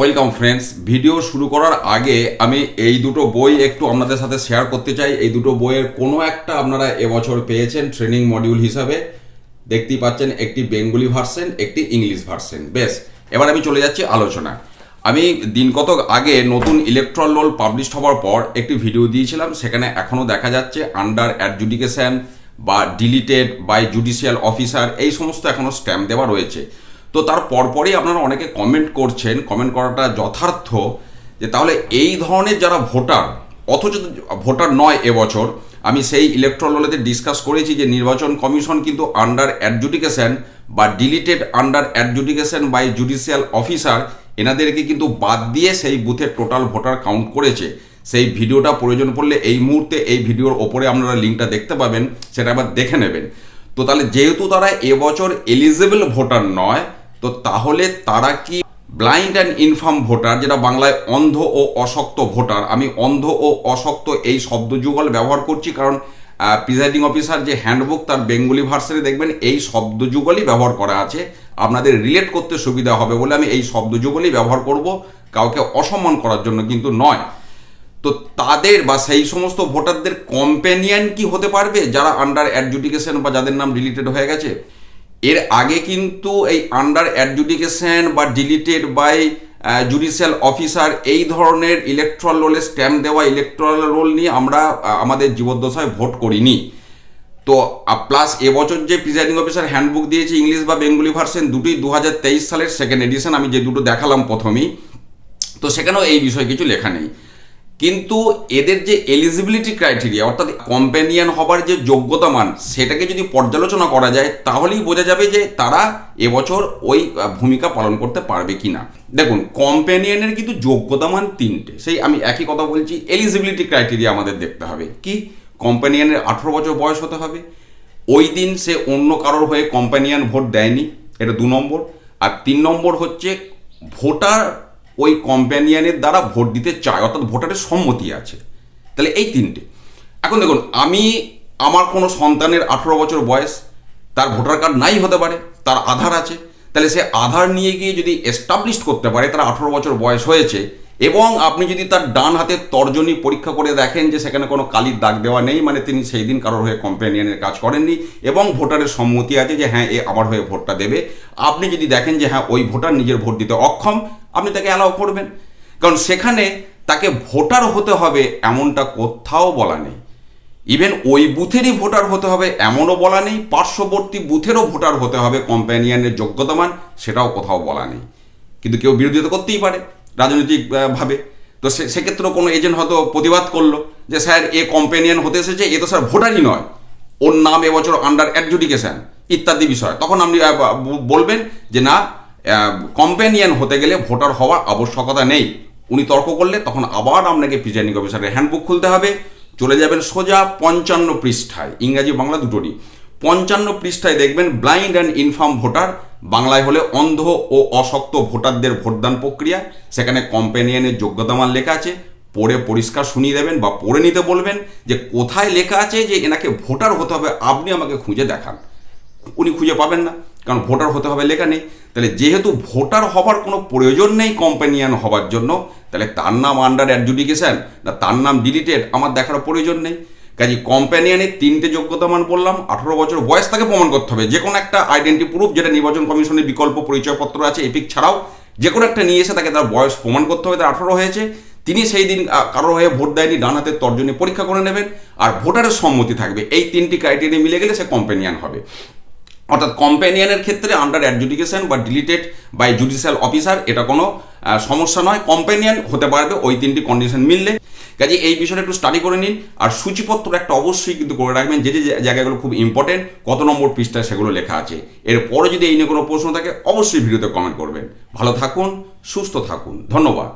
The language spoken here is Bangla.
Welcome friends. ভিডিও শুরু করার আগে আমি এই দুটো বই একটু আপনাদের সাথে শেয়ার করতে চাই। এই দুটো বইয়ের কোনো একটা আপনারা এবছর পেয়েছেন ট্রেনিং মডিউল হিসাবে। দেখতেই পাচ্ছেন, একটি বেঙ্গলি ভার্সন, একটি ইংলিশ ভার্সন। বেশ, এবার আমি চলে যাচ্ছি আলোচনা। আমি দিন কতক আগে নতুন ইলেকট্রাল রোল পাবলিশ হওয়ার পর একটি ভিডিও দিয়েছিলাম। সেখানে এখনও দেখা যাচ্ছে আন্ডার অ্যাডজুডিকেশন বা ডিলিটেড বাই জুডিশিয়াল অফিসার, এই সমস্ত এখনও স্ট্যাম্প দেওয়া রয়েছে। তো তার পরপরই আপনারা অনেকে কমেন্ট করছেন, কমেন্ট করাটা যথার্থ, যে তাহলে এই ধরনের যারা ভোটার, অথচ ভোটার নয় এবছর, আমি সেই ইলেকট্রাল রোলেতে ডিসকাস করেছি যে নির্বাচন কমিশন কিন্তু আন্ডার অ্যাডজুডিকেশন বা deleted under adjudication by judicial officer এনাদেরকে কিন্তু বাদ দিয়ে সেই বুথের টোটাল ভোটার কাউন্ট করেছে। সেই ভিডিওটা প্রয়োজন পড়লে এই মুহূর্তে এই ভিডিওর ওপরে আপনারা লিঙ্কটা দেখতে পাবেন, সেটা আবার দেখে নেবেন। তো তাহলে যেহেতু তারা এবছর এলিজিবল ভোটার নয়, তো তাহলে তারা কি ব্লাইন্ড অ্যান্ড ইনফার্ম ভোটার, যেটা বাংলায় অন্ধ ও অশক্ত ভোটার। আমি অন্ধ ও অশক্ত এই শব্দ যুগল ব্যবহার করছি কারণ প্রিজাইডিং অফিসার যে হ্যান্ডবুক তার বেঙ্গলি ভার্সনে দেখবেন এই শব্দ যুগলই ব্যবহার করা আছে। আপনাদের রিলেট করতে সুবিধা হবে বলে আমি এই শব্দ যুগলই ব্যবহার করব, কাউকে অসম্মান করার জন্য কিন্তু নয়। তো তাদের বা সেই সমস্ত ভোটারদের কম্প্যানিয়ন কি হতে পারবে যারা আন্ডার অ্যাডজুডিকেশন বা যাদের নাম ডিলিটেড হয়ে গেছে? এর আগে কিন্তু এই আন্ডার অ্যাডজুডিকেশন বা ডিলিটেড বাই জুডিশিয়াল অফিসার এই ধরনের ইলেকট্রাল রোলে স্ট্যাম্প দেওয়া ইলেকট্রাল রোল নিয়ে আমরা আমাদের জীবদ্দশায় ভোট করিনি। তো প্লাস এবছর যে প্রিজাইডিং অফিসার হ্যান্ডবুক দিয়েছে ইংলিশ বা বেঙ্গলি ভার্সন, দুটোই 2023 সালের সেকেন্ড এডিশন, আমি যে দুটো দেখালাম প্রথমেই, তো সেখানেও এই বিষয়ে কিছু লেখা নেই। কিন্তু এদের যে এলিজিবিলিটি ক্রাইটেরিয়া, অর্থাৎ কম্প্যানিয়ন হবার যে যোগ্যতা মান, সেটাকে যদি পর্যালোচনা করা যায় তাহলেই বোঝা যাবে যে তারা এবছর ওই ভূমিকা পালন করতে পারবে কি না। দেখুন, কম্প্যানিয়নের কিন্তু যোগ্যতা মান তিনটে, সেই আমি একই কথা বলছি। এলিজিবিলিটি ক্রাইটেরিয়া আমাদের দেখতে হবে কি, কম্প্যানিয়নের 18 বছর বয়স হতে হবে, ওই দিন সে অন্য কারোর হয়ে কম্প্যানিয়ন ভোট দেয়নি, এটা 2 নম্বর। আর 3 নম্বর হচ্ছে ভোটার ওই কম্প্যানিয়নের দ্বারা ভোট দিতে চায়, অর্থাৎ ভোটারের সম্মতি আছে। তাহলে এই তিনটে। এখন দেখুন, আমার কোনো সন্তানের 18 বছর বয়স, তার ভোটার কার্ড নাই হতে পারে, তার আধার আছে। তাহলে সে আধার নিয়ে গিয়ে যদি এস্টাবলিশ করতে পারে তার 18 বছর বয়স হয়েছে, এবং আপনি যদি তার ডান হাতের তর্জনী পরীক্ষা করে দেখেন যে সেখানে কোনো কালির দাগ দেওয়া নেই, মানে তিনি সেই দিন কারোর হয়ে কম্প্যানিয়নের কাজ করেননি, এবং ভোটারের সম্মতি আছে যে হ্যাঁ এ আমার হয়ে ভোটটা দেবে, আপনি যদি দেখেন যে হ্যাঁ ওই ভোটার নিজের ভোট দিতে অক্ষম, আপনি তাকে অ্যালাউ করবেন। কারণ সেখানে তাকে ভোটার হতে হবে এমনটা কোথাও বলা নেই। ইভেন ওই বুথেরই ভোটার হতে হবে এমনও বলা নেই, পার্শ্ববর্তী বুথেরও ভোটার হতে হবে কম্প্যানিয়নের যোগ্যতামান, সেটাও কোথাও বলা নেই। কিন্তু কেউ বিরোধিতা করতেই পারে রাজনৈতিকভাবে। তো সেক্ষেত্রেও কোনো এজেন্ট হয়তো প্রতিবাদ করলো যে স্যার এ কম্প্যানিয়ন হতে এসেছে, এ তো স্যার ভোটারই নয়, ওর নাম এবছর আন্ডার অ্যাডজুডিকেশন ইত্যাদি বিষয়। তখন আপনি বলবেন যে না, কম্প্যানিয়ন হতে গেলে ভোটার হওয়ার আবশ্যকতা নেই। উনি তর্ক করলে তখন আবার আপনাকে প্রিজাইডিং অফিসারের হ্যান্ডবুক খুলতে হবে, চলে যাবেন সোজা 55 পৃষ্ঠায়, ইংরাজি বাংলা দুটোরই 55 পৃষ্ঠায় দেখবেন ব্লাইন্ড অ্যান্ড ইনফার্ম ভোটার, বাংলায় হলে অন্ধ ও অশক্ত ভোটারদের ভোটদান প্রক্রিয়া। সেখানে কম্প্যানিয়নের যোগ্যতামান লেখা আছে, পড়ে পরিষ্কার শুনিয়ে দেবেন বা পড়ে নিতে বলবেন যে কোথায় লেখা আছে যে এনাকে ভোটার হতে হবে, আপনি আমাকে খুঁজে দেখান। উনি খুঁজে পাবেন না, কারণ ভোটার হতে হবে লেখা নেই। তাহলে যেহেতু ভোটার হবার কোনো প্রয়োজন নেই কম্প্যানিয়ন হবার জন্য, তাহলে তার নাম আন্ডার অ্যাডজুডিকেশন না তার নাম ডিলিটেড আমার দেখার প্রয়োজন নেই। কাজে কম্প্যানিয়নের 3টে যোগ্যতা মান বললাম, 18 বছর বয়স তাকে প্রমাণ করতে হবে, যে কোনো একটা আইডেন্টি প্রুফ, যেটা নির্বাচন কমিশনের বিকল্প পরিচয়পত্র আছে এপিক ছাড়াও, যে কোনো একটা নিয়ে এসে তাকে তার বয়স প্রমাণ করতে হবে, তার 18 হয়েছে, তিনি সেই দিন কারোর হয়ে ভোট দেয়নি, ডান হাতের তর্জনী পরীক্ষা করে নেবেন, আর ভোটারের সম্মতি থাকবে। এই 3টি ক্রাইটেরিয়া মিলে গেলে সে কম্প্যানিয়ন হবে। অর্থাৎ কম্প্যানিয়নের ক্ষেত্রে আন্ডার অ্যাডজুডিকেশন বা ডিলিটেড বাই জুডিশিয়াল অফিসার এটা কোনো সমস্যা নয়, কম্প্যানিয়ন হতে পারবে ওই 3টি কন্ডিশন মিললে। কাজে এই বিষয়টা একটু স্টাডি করে নিন, আর সূচিপত্র একটা অবশ্যই কিন্তু করে রাখবেন, যে যে জায়গাগুলো খুব ইম্পর্টেন্ট, কত নম্বর পৃষ্ঠায় সেগুলো লেখা আছে। এরপরে যদি এই নিয়ে কোনো প্রশ্ন থাকে অবশ্যই ভিডিওতে কমেন্ট করবেন। ভালো থাকুন, সুস্থ থাকুন, ধন্যবাদ।